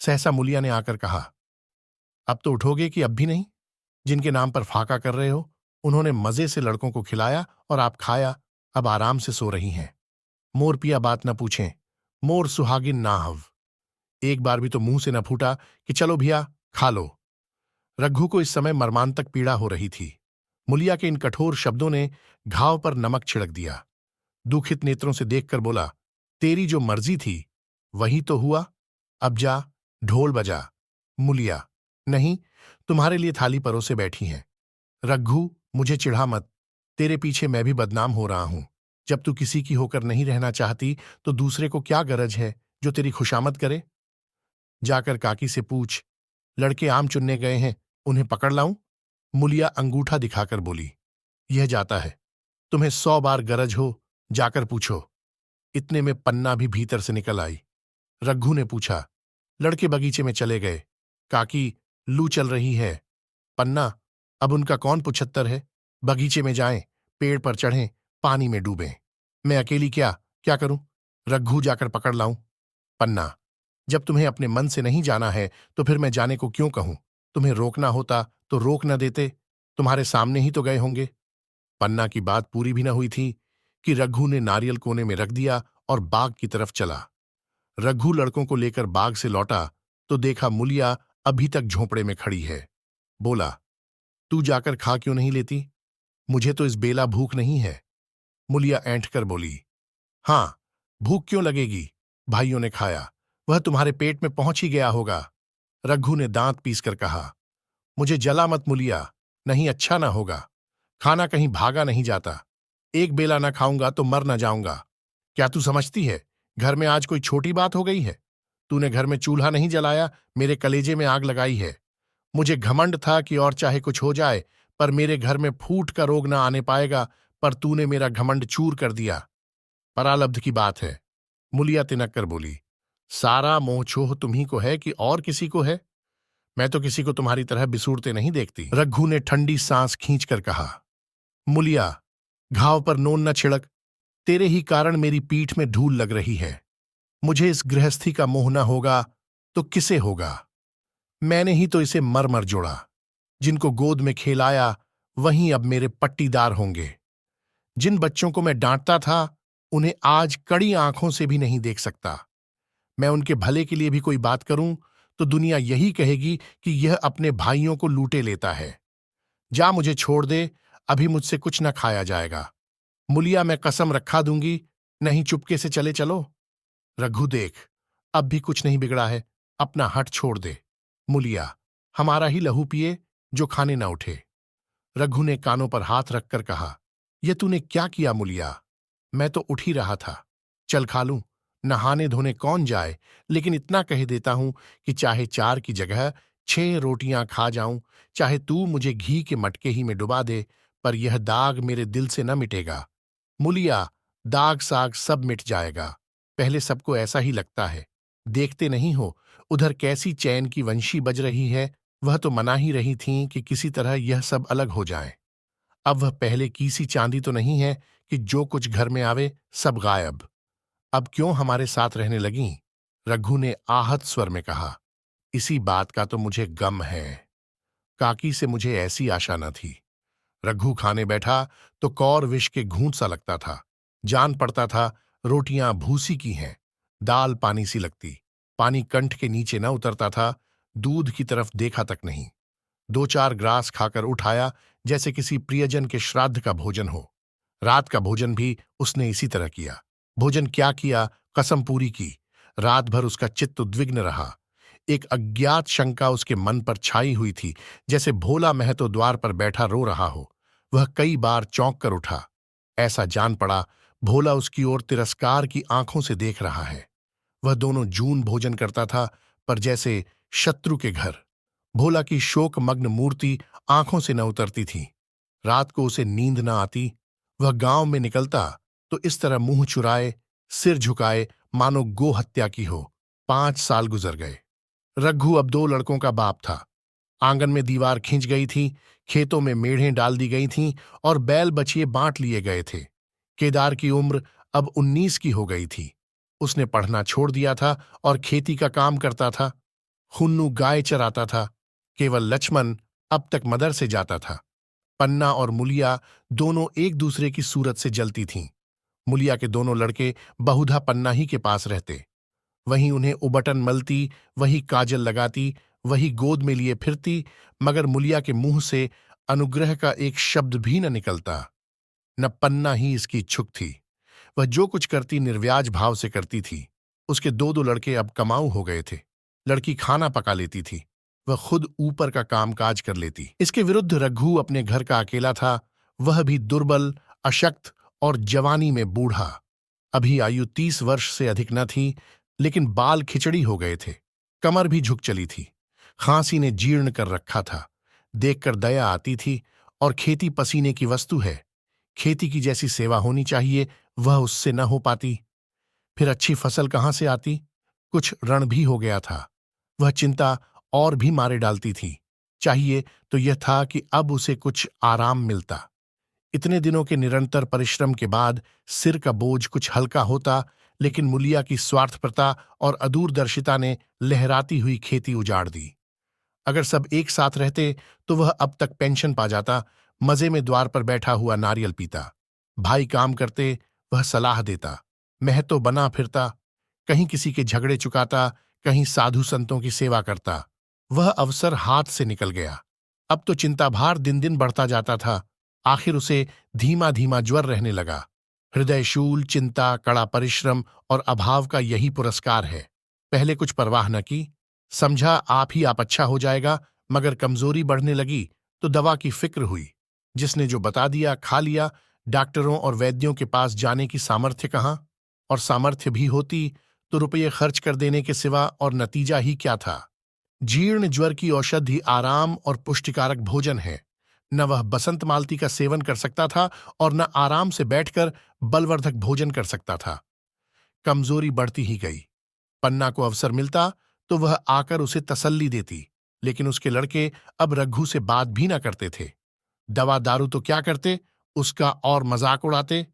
सहसा मुलिया ने आकर कहा, अब तो उठोगे कि अब भी नहीं? जिनके नाम पर फाका कर रहे हो, उन्होंने मजे से लड़कों को खिलाया और आप खाया, अब आराम से सो रही हैं। मोर पिया बात न पूछें, मोर सुहागिन ना हव। एक बार भी तो मुंह से न फूटा कि चलो भैया खा लो। रघु को इस समय मर्मांतक पीड़ा हो रही थी। मुलिया के इन कठोर शब्दों ने घाव पर नमक छिड़क दिया। दुखित नेत्रों से देखकर बोला, तेरी जो मर्जी थी वही तो हुआ, अब जा ढोल बजा। मुलिया, नहीं, तुम्हारे लिए थाली परोसे बैठी हैं। रघु, मुझे चिढ़ा मत, तेरे पीछे मैं भी बदनाम हो रहा हूं। जब तू किसी की होकर नहीं रहना चाहती तो दूसरे को क्या गरज है जो तेरी खुशामद करे? जाकर काकी से पूछ, लड़के आम चुनने गए हैं, उन्हें पकड़ लाऊं? मुलिया अंगूठा दिखाकर बोली, यह जाता है, तुम्हें 100 बार गरज हो जाकर पूछो। इतने में पन्ना भी भीतर से निकल आई। रघु ने पूछा, लड़के बगीचे में चले गए। काकी, लू चल रही है। पन्ना, अब उनका कौन पुछत्तर है? बगीचे में जाएं, पेड़ पर चढ़ें, पानी में डूबें। मैं अकेली क्या क्या करूं? रघु, जाकर पकड़ लाऊं? पन्ना, जब तुम्हें अपने मन से नहीं जाना है तो फिर मैं जाने को क्यों कहूं? तुम्हें रोकना होता तो रोक न देते, तुम्हारे सामने ही तो गए होंगे। पन्ना की बात पूरी भी न हुई थी कि रघु ने नारियल कोने में रख दिया और बाग की तरफ चला। रघु लड़कों को लेकर बाग से लौटा तो देखा मुलिया अभी तक झोंपड़े में खड़ी है। बोला, तू जाकर खा क्यों नहीं लेती? मुझे तो इस बेला भूख नहीं है। मुलिया ऐंठ कर बोली, हाँ, भूख क्यों लगेगी? भाइयों ने खाया, वह तुम्हारे पेट में पहुंच ही गया होगा। रघु ने दांत पीसकर कहा, मुझे जला मत मुलिया, नहीं अच्छा ना होगा। खाना कहीं भागा नहीं जाता। एक बेला ना खाऊंगा तो मर ना जाऊंगा। क्या तू समझती है घर में आज कोई छोटी बात हो गई है? तूने घर में चूल्हा नहीं जलाया, मेरे कलेजे में आग लगाई है। मुझे घमंड था कि और चाहे कुछ हो जाए, पर मेरे घर में फूट का रोग ना आने पाएगा, पर तूने मेरा घमंड चूर कर दिया। परालब्ध की बात है। मुलिया तिनक कर बोली, सारा मोह छोह तुम्ही को है कि और किसी को है? मैं तो किसी को तुम्हारी तरह बिसूरते नहीं देखती। रघु ने ठंडी सांस खींचकर कहा, मुलिया, घाव पर नोन न छिड़क, तेरे ही कारण मेरी पीठ में धूल लग रही है। मुझे इस गृहस्थी का मोह न होगा तो किसे होगा? मैंने ही तो इसे मर मर जोड़ा। जिनको गोद में खेलाया वहीं अब मेरे पट्टीदार होंगे। जिन बच्चों को मैं डांटता था उन्हें आज कड़ी आंखों से भी नहीं देख सकता। मैं उनके भले के लिए भी कोई बात करूं तो दुनिया यही कहेगी कि यह अपने भाइयों को लूटे लेता है। जा, मुझे छोड़ दे, अभी मुझसे कुछ न खाया जाएगा। मुलिया, मैं कसम रखा दूंगी, नहीं चुपके से चले चलो। रघु, देख, अब भी कुछ नहीं बिगड़ा है, अपना हट छोड़ दे। मुलिया, हमारा ही लहू पिए जो खाने न उठे। रघु ने कानों पर हाथ रखकर कहा, यह तूने क्या किया मुलिया? मैं तो उठ ही रहा था, चल खा लूं। नहाने धोने कौन जाए, लेकिन इतना कह देता हूं कि चाहे 4 की जगह 6 रोटियां खा जाऊं, चाहे तू मुझे घी के मटके ही में डुबा दे, पर यह दाग मेरे दिल से न मिटेगा। मुलिया, दाग साग सब मिट जाएगा। पहले सबको ऐसा ही लगता है। देखते नहीं हो उधर कैसी चैन की वंशी बज रही है? वह तो मना ही रही थीं कि किसी तरह यह सब अलग हो जाए। अब वह पहले की सी चांदी तो नहीं है कि जो कुछ घर में आवे सब गायब। अब क्यों हमारे साथ रहने लगीं? रघु ने आहत स्वर में कहा, इसी बात का तो मुझे गम है। काकी से मुझे ऐसी आशा न थी। रघु खाने बैठा तो कौर विष के घूंट सा लगता था। जान पड़ता था रोटियां भूसी की हैं, दाल पानी सी लगती। पानी कंठ के नीचे न उतरता था, दूध की तरफ देखा तक नहीं। 2-4 ग्रास खाकर उठाया जैसे किसी प्रियजन के श्राद्ध का भोजन हो। रात का भोजन भी उसने इसी तरह किया। भोजन क्या किया, कसम पूरी की। रात भर उसका चित्त उद्विग्न रहा। एक अज्ञात शंका उसके मन पर छाई हुई थी, जैसे भोला महतो द्वार पर बैठा रो रहा हो। वह कई बार चौंक कर उठा। ऐसा जान पड़ा भोला उसकी ओर तिरस्कार की आंखों से देख रहा है। वह दोनों जून भोजन करता था, पर जैसे शत्रु के घर। भोला की शोकमग्न मूर्ति आंखों से न उतरती थी। रात को उसे नींद न आती। वह गांव में निकलता तो इस तरह मुंह चुराए, सिर झुकाए, मानो गो हत्या की हो। 5 साल गुजर गए। रघु अब 2 लड़कों का बाप था। आंगन में दीवार खिंच गई थी, खेतों में मेढ़ें डाल दी गई थीं और बैल बछिए बांट लिए गए थे। केदार की उम्र अब 19 की हो गई थी। उसने पढ़ना छोड़ दिया था और खेती का काम करता था। हुन्नू गाय चराता था। केवल लक्ष्मण अब तक मदर से जाता था। पन्ना और मुलिया दोनों एक दूसरे की सूरत से जलती थीं। मुलिया के दोनों लड़के बहुधा पन्ना ही के पास रहते। वहीं उन्हें उबटन मलती, वही काजल लगाती, वही गोद में लिए फिरती, मगर मुलिया के मुंह से अनुग्रह का एक शब्द भी न निकलता। न पन्ना ही इसकी इच्छुक थी। वह जो कुछ करती निर्व्याज भाव से करती थी। उसके 2 लड़के अब कमाऊ हो गए थे। लड़की खाना पका लेती थी। वह खुद ऊपर का कामकाज कर लेती। इसके विरुद्ध रघु अपने घर का अकेला था। वह भी दुर्बल, अशक्त और जवानी में बूढ़ा। अभी आयु 30 वर्ष से अधिक न थी, लेकिन बाल खिचड़ी हो गए थे। कमर भी झुक चली थी। खांसी ने जीर्ण कर रखा था। देखकर दया आती थी। और खेती पसीने की वस्तु है। खेती की जैसी सेवा होनी चाहिए, वह उससे न हो पाती। फिर अच्छी फसल कहाँ से आती? कुछ रण भी हो गया था। वह चिंता और भी मारे डालती थी। चाहिए तो यह था कि अब उसे कुछ आराम मिलता। इतने दिनों के निरंतर परिश्रम के बाद सिर का बोझ कुछ हल्का होता, लेकिन मुलिया की स्वार्थपरता और अदूरदर्शिता ने लहराती हुई खेती उजाड़ दी। अगर सब एक साथ रहते तो वह अब तक पेंशन पा जाता। मजे में द्वार पर बैठा हुआ नारियल पीता। भाई काम करते, वह सलाह देता। महतो बना फिरता, कहीं किसी के झगड़े चुकाता, कहीं साधु संतों की सेवा करता। वह अवसर हाथ से निकल गया। अब तो चिंताभार दिन दिन बढ़ता जाता था। आखिर उसे धीमा धीमा ज्वर रहने लगा। हृदयशूल, चिंता, कड़ा परिश्रम और अभाव का यही पुरस्कार है। पहले कुछ परवाह न की। समझा आप ही आप अच्छा हो जाएगा, मगर कमजोरी बढ़ने लगी तो दवा की फिक्र हुई। जिसने जो बता दिया खा लिया। डॉक्टरों और वैद्यों के पास जाने की सामर्थ्य कहाँ? और सामर्थ्य भी होती तो रुपये खर्च कर देने के सिवा और नतीजा ही क्या था? जीर्ण ज्वर की औषधि आराम और पुष्टिकारक भोजन है। न वह बसंत मालती का सेवन कर सकता था और न आराम से बैठकर बलवर्धक भोजन कर सकता था। कमजोरी बढ़ती ही गई। पन्ना को अवसर मिलता तो वह आकर उसे तसल्ली देती, लेकिन उसके लड़के अब रघु से बात भी न करते थे। दवा दारू तो क्या करते, उसका और मजाक उड़ाते।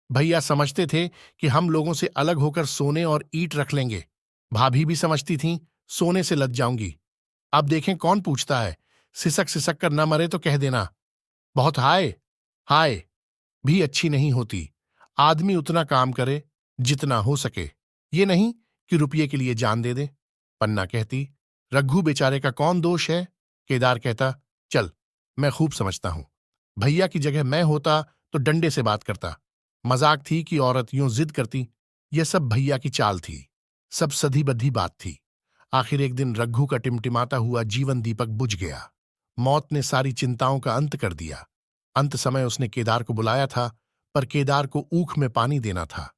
भैया समझते थे कि हम लोगों से अलग होकर सोने और ईंट रख लेंगे। भाभी भी समझती थीं, सोने से लज जाऊंगी। अब देखें कौन पूछता है। सिसक सिसक कर न मरे तो कह देना। बहुत हाय हाय भी अच्छी नहीं होती। आदमी उतना काम करे जितना हो सके, ये नहीं कि रुपये के लिए जान दे दे। पन्ना कहती, रघु बेचारे का कौन दोष है? केदार कहता, चल, मैं खूब समझता हूं। भैया की जगह मैं होता तो डंडे से बात करता। मजाक थी कि औरत यूं जिद करती। यह सब भैया की चाल थी। सब सधी बद्धी बात थी। आखिर एक दिन रघु का टिमटिमाता हुआ जीवन दीपक बुझ गया। मौत ने सारी चिंताओं का अंत कर दिया। अंत समय उसने केदार को बुलाया था, पर केदार को ऊख में पानी देना था।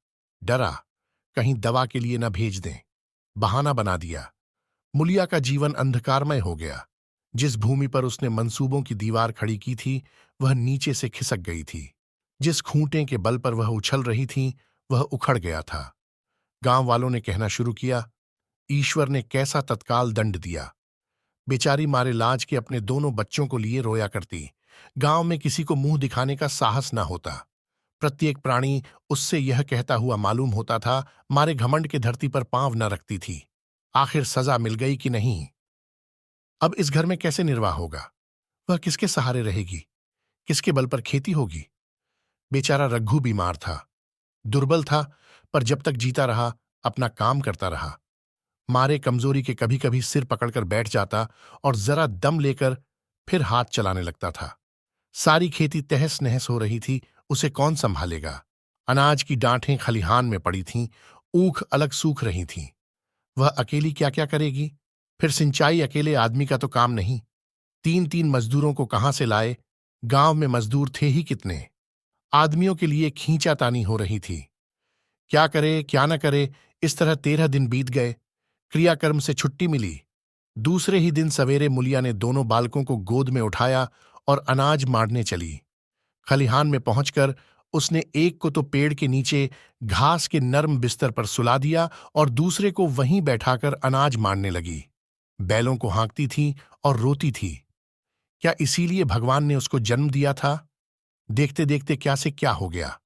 डरा कहीं दवा के लिए न भेज दें। बहाना बना दिया। मुलिया का जीवन अंधकारमय हो गया। जिस भूमि पर उसने मंसूबों की दीवार खड़ी की थी, वह नीचे से खिसक गई थी। जिस खूंटे के बल पर वह उछल रही थी, वह उखड़ गया था। गांव वालों ने कहना शुरू किया, ईश्वर ने कैसा तत्काल दंड दिया। बेचारी मारे लाज के अपने दोनों बच्चों को लिए रोया करती। गांव में किसी को मुंह दिखाने का साहस न होता। प्रत्येक प्राणी उससे यह कहता हुआ मालूम होता था, मारे घमंड के धरती पर पांव न रखती थी। आखिर सजा मिल गई कि नहीं? अब इस घर में कैसे निर्वाह होगा? वह किसके सहारे रहेगी? किसके बल पर खेती होगी? बेचारा रघु बीमार था, दुर्बल था, पर जब तक जीता रहा अपना काम करता रहा। मारे कमजोरी के कभी कभी सिर पकड़कर बैठ जाता और जरा दम लेकर फिर हाथ चलाने लगता था। सारी खेती तहस नहस हो रही थी, उसे कौन संभालेगा? अनाज की डांठें खलिहान में पड़ी थीं, ऊख अलग सूख रही थीं। वह अकेली क्या क्या करेगी? फिर सिंचाई अकेले आदमी का तो काम नहीं। 3-3 मजदूरों को कहां से लाए? गांव में मजदूर थे ही कितने? आदमियों के लिए खींचातानी हो रही थी। क्या करे क्या न करे, इस तरह 13 दिन बीत गए। क्रियाकर्म से छुट्टी मिली। दूसरे ही दिन सवेरे मुलिया ने दोनों बालकों को गोद में उठाया और अनाज मारने चली। खलिहान में पहुंचकर उसने एक को तो पेड़ के नीचे घास के नर्म बिस्तर पर सुला दिया और दूसरे को वहीं बैठाकर अनाज मारने लगी। बैलों को हाँकती थी और रोती थी। क्या इसीलिए भगवान ने उसको जन्म दिया था? देखते देखते क्या से क्या हो गया।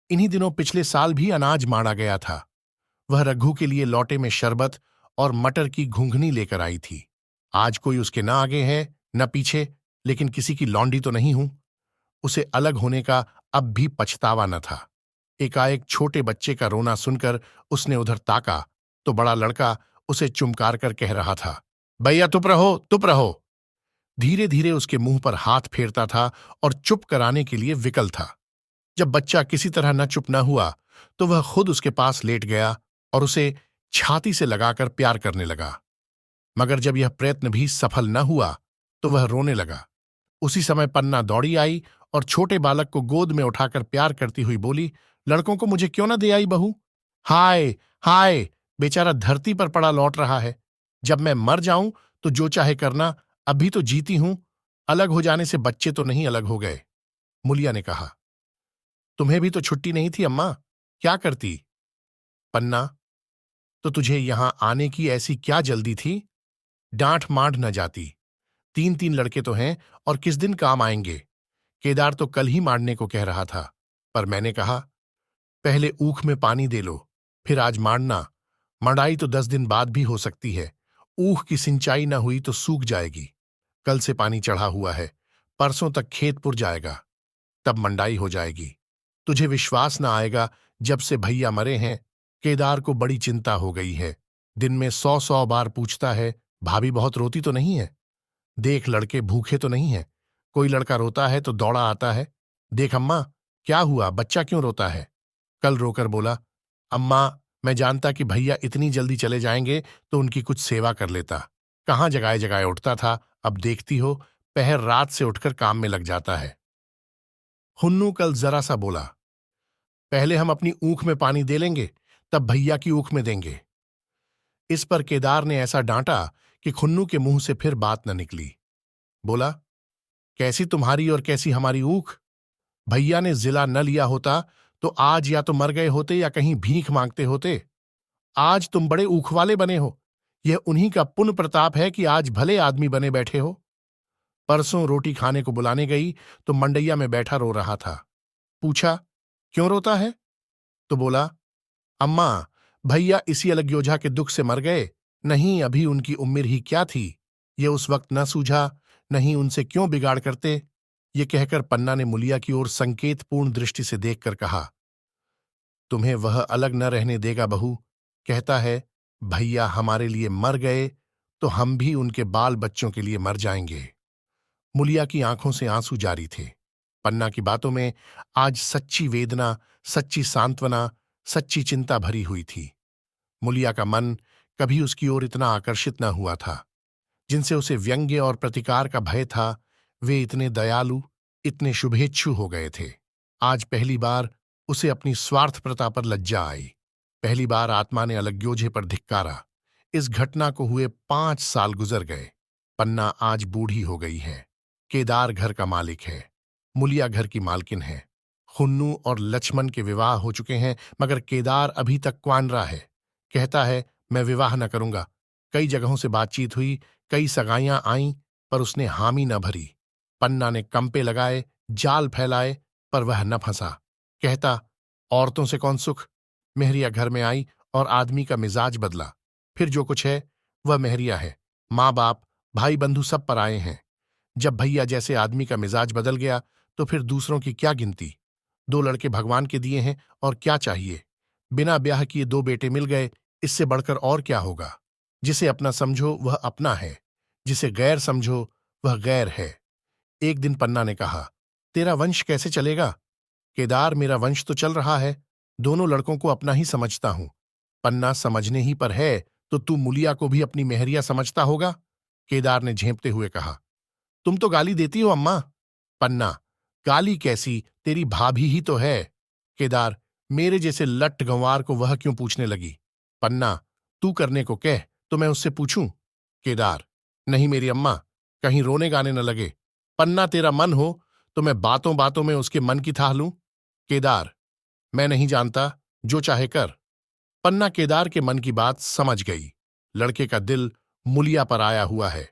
इन्हीं दिनों पिछले साल भी अनाज मारा गया था। वह रघु के लिए लौटे में शरबत और मटर की घुंघनी लेकर आई थी। आज कोई उसके न आगे है न पीछे, लेकिन किसी की लौंडी तो नहीं हूं। उसे अलग होने का अब भी पछतावा न था। एकाएक छोटे बच्चे का रोना सुनकर उसने उधर ताका तो बड़ा लड़का उसे चुमकार कर कह रहा था, भैया चुप रहो, चुप रहो। धीरे धीरे उसके मुंह पर हाथ फेरता था और चुप कराने के लिए विकल था। जब बच्चा किसी तरह न चुप न हुआ तो वह खुद उसके पास लेट गया और उसे छाती से लगाकर प्यार करने लगा। मगर जब यह प्रयत्न भी सफल न हुआ तो वह रोने लगा। उसी समय पन्ना दौड़ी आई और छोटे बालक को गोद में उठाकर प्यार करती हुई बोली, लड़कों को मुझे क्यों न दे आई बहू? हाय हाय, बेचारा धरती पर पड़ा लौट रहा है। जब मैं मर जाऊं तो जो चाहे करना, अभी तो जीती हूं। अलग हो जाने से बच्चे तो नहीं अलग हो गए। मुलिया ने कहा, तुम्हें भी तो छुट्टी नहीं थी अम्मा, क्या करती? पन्ना, तो तुझे यहां आने की ऐसी क्या जल्दी थी? डांट मांड न जाती। 3-3 लड़के तो हैं और किस दिन काम आएंगे? केदार तो कल ही मारने को कह रहा था, पर मैंने कहा पहले ऊख में पानी दे लो, फिर आज मारना। मड़ाई तो 10 दिन बाद भी हो सकती है। ऊख की सिंचाई न हुई तो सूख जाएगी। कल से पानी चढ़ा हुआ है, परसों तक खेत पुर जाएगा, तब मंडाई हो जाएगी। तुझे विश्वास न आएगा, जब से भैया मरे हैं केदार को बड़ी चिंता हो गई है। दिन में 100-100 बार पूछता है, भाभी बहुत रोती तो नहीं है? देख लड़के भूखे तो नहीं है? कोई लड़का रोता है तो दौड़ा आता है, देख अम्मा क्या हुआ, बच्चा क्यों रोता है? कल रोकर बोला, अम्मा मैं जानता कि भैया इतनी जल्दी चले जाएंगे तो उनकी कुछ सेवा कर लेता। कहाँ जगाए जगाए उठता था, अब देखती हो पहर रात से उठकर काम में लग जाता है। हुन्नू कल जरा सा बोला, पहले हम अपनी ऊख में पानी दे लेंगे, तब भैया की ऊख में देंगे। इस पर केदार ने ऐसा डांटा कि खुन्नू के मुंह से फिर बात न निकली। बोला, कैसी तुम्हारी और कैसी हमारी ऊख? भैया ने जिला न लिया होता तो आज या तो मर गए होते या कहीं भीख मांगते होते। आज तुम बड़े ऊख वाले बने हो। यह उन्हीं का पुण्य प्रताप है कि आज भले आदमी बने बैठे हो। परसों रोटी खाने को बुलाने गई तो मंडैया में बैठा रो रहा था। पूछा, क्यों रोता है? तो बोला, अम्मा भैया इसी अलग योझा के दुख से मर गए। नहीं, अभी उनकी उम्र ही क्या थी, ये उस वक्त न सूझा। नहीं, उनसे क्यों बिगाड़ करते? ये कहकर पन्ना ने मुलिया की ओर संकेतपूर्ण दृष्टि से देखकर कहा, तुम्हें वह अलग न रहने देगा बहू। कहता है भैया हमारे लिए मर गए तो हम भी उनके बाल बच्चों के लिए मर जाएंगे। मुलिया की आंखों से आंसू जारी थे। पन्ना की बातों में आज सच्ची वेदना, सच्ची सांत्वना, सच्ची चिंता भरी हुई थी। मुलिया का मन कभी उसकी ओर इतना आकर्षित न हुआ था। जिनसे उसे व्यंग्य और प्रतिकार का भय था, वे इतने दयालु, इतने शुभेच्छु हो गए थे। आज पहली बार उसे अपनी स्वार्थप्रता पर लज्जा आई। पहली बार आत्मा ने अलग्योझे पर धिक्कारा। इस घटना को हुए 5 साल गुजर गए। पन्ना आज बूढ़ी हो गई है। केदार घर का मालिक है, मुलिया घर की मालकिन है। खुन्नू और लक्ष्मण के विवाह हो चुके हैं, मगर केदार अभी तक क्वानरा है। कहता है मैं विवाह न करूंगा। कई जगहों से बातचीत हुई, कई सगाइयां आईं, पर उसने हामी न भरी। पन्ना ने कंपे लगाए, जाल फैलाए, पर वह न फंसा। कहता, औरतों से कौन सुख? मेहरिया घर में आई और आदमी का मिजाज बदला। फिर जो कुछ है वह मेहरिया है। माँ बाप, भाई बंधु सब पर आए हैं। जब भैया जैसे आदमी का मिजाज बदल गया तो फिर दूसरों की क्या गिनती? 2 लड़के भगवान के दिए हैं और क्या चाहिए? बिना ब्याह किए 2 बेटे मिल गए, इससे बढ़कर और क्या होगा? जिसे अपना समझो वह अपना है, जिसे गैर समझो वह गैर है। एक दिन पन्ना ने कहा, तेरा वंश कैसे चलेगा? केदार, मेरा वंश तो चल रहा है, दोनों लड़कों को अपना ही समझता हूं। पन्ना, समझने ही पर है तो तू मुलिया को भी अपनी मेहरिया समझता होगा? केदार ने झेंपते हुए कहा। तुम तो गाली देती हो अम्मा। पन्ना, गाली कैसी, तेरी भाभी ही तो है। केदार, मेरे जैसे लट गंवार को वह क्यों पूछने लगी? पन्ना, तू करने को कह तो मैं उससे पूछूं? केदार, नहीं मेरी अम्मा, कहीं रोने गाने न लगे। पन्ना, तेरा मन हो तो मैं बातों बातों में उसके मन की थाह लूं? केदार, मैं नहीं जानता, जो चाहे कर। पन्ना केदार के मन की बात समझ गई। लड़के का दिल मुलिया पर आया हुआ है,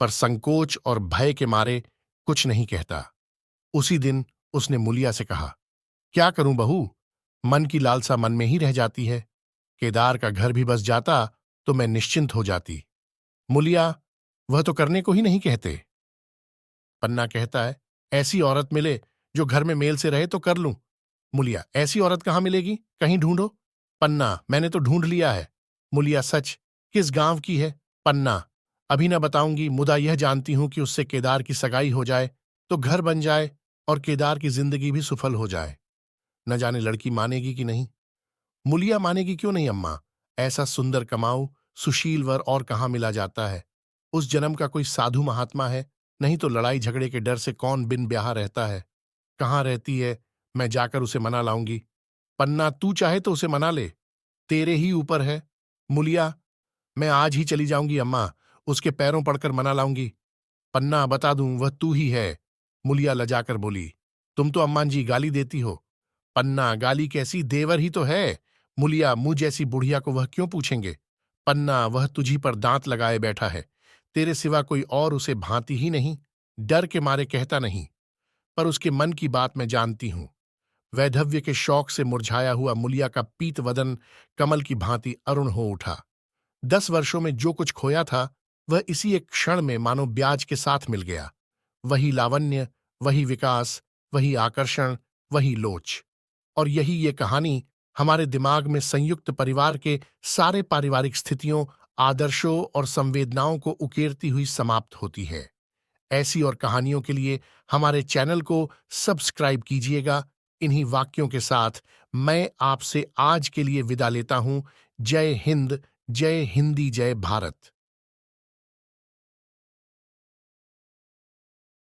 पर संकोच और भय के मारे कुछ नहीं कहता। उसी दिन उसने मुलिया से कहा, क्या करूं बहू, मन की लालसा मन में ही रह जाती है। केदार का घर भी बस जाता तो मैं निश्चिंत हो जाती। मुलिया, वह तो करने को ही नहीं कहते। पन्ना कहता है, ऐसी औरत मिले जो घर में मेल से रहे तो कर लूं। मुलिया, ऐसी औरत कहाँ मिलेगी, कहीं ढूंढो। पन्ना, मैंने तो ढूंढ लिया है। मुलिया, सच? किस गांव की है? पन्ना, अभी न बताऊंगी, मुदा यह जानती हूं कि उससे केदार की सगाई हो जाए तो घर बन जाए और केदार की जिंदगी भी सुफल हो जाए। न जाने लड़की मानेगी कि नहीं। मुलिया, मानेगी क्यों नहीं अम्मा, ऐसा सुंदर कमाऊ सुशील वर और कहाँ मिला जाता है। उस जन्म का कोई साधु महात्मा है, नहीं तो लड़ाई झगड़े के डर से कौन बिन ब्याह रहता है। कहाँ रहती है, मैं जाकर उसे मना लाऊंगी। पन्ना, तू चाहे तो उसे मना ले, तेरे ही ऊपर है। मुलिया, मैं आज ही चली जाऊंगी अम्मा, उसके पैरों पड़कर मना लाऊंगी। पन्ना, बता दूं, वह तू ही है। मुलिया लजाकर बोली, तुम तो अम्मा जी गाली देती हो। पन्ना, गाली कैसी, देवर ही तो है। मुलिया, मुझ जैसी बुढ़िया को वह क्यों पूछेंगे? पन्ना, वह तुझी पर दांत लगाए बैठा है, तेरे सिवा कोई और उसे भांति ही नहीं। डर के मारे कहता नहीं, पर उसके मन की बात मैं जानती हूं। वैधव्य के शौक से मुरझाया हुआ मुलिया का पीत वदन कमल की भांति अरुण हो उठा। 10 वर्षों में जो कुछ खोया था वह इसी एक क्षण में मानो ब्याज के साथ मिल गया। वही लावण्य, वही विकास, वही आकर्षण, वही लोच। और यही ये कहानी हमारे दिमाग में संयुक्त परिवार के सारे पारिवारिक स्थितियों, आदर्शों और संवेदनाओं को उकेरती हुई समाप्त होती है। ऐसी और कहानियों के लिए हमारे चैनल को सब्सक्राइब कीजिएगा। इन्हीं वाक्यों के साथ मैं आपसे आज के लिए विदा लेता हूं। जय हिंद, जय हिंदी, जय भारत।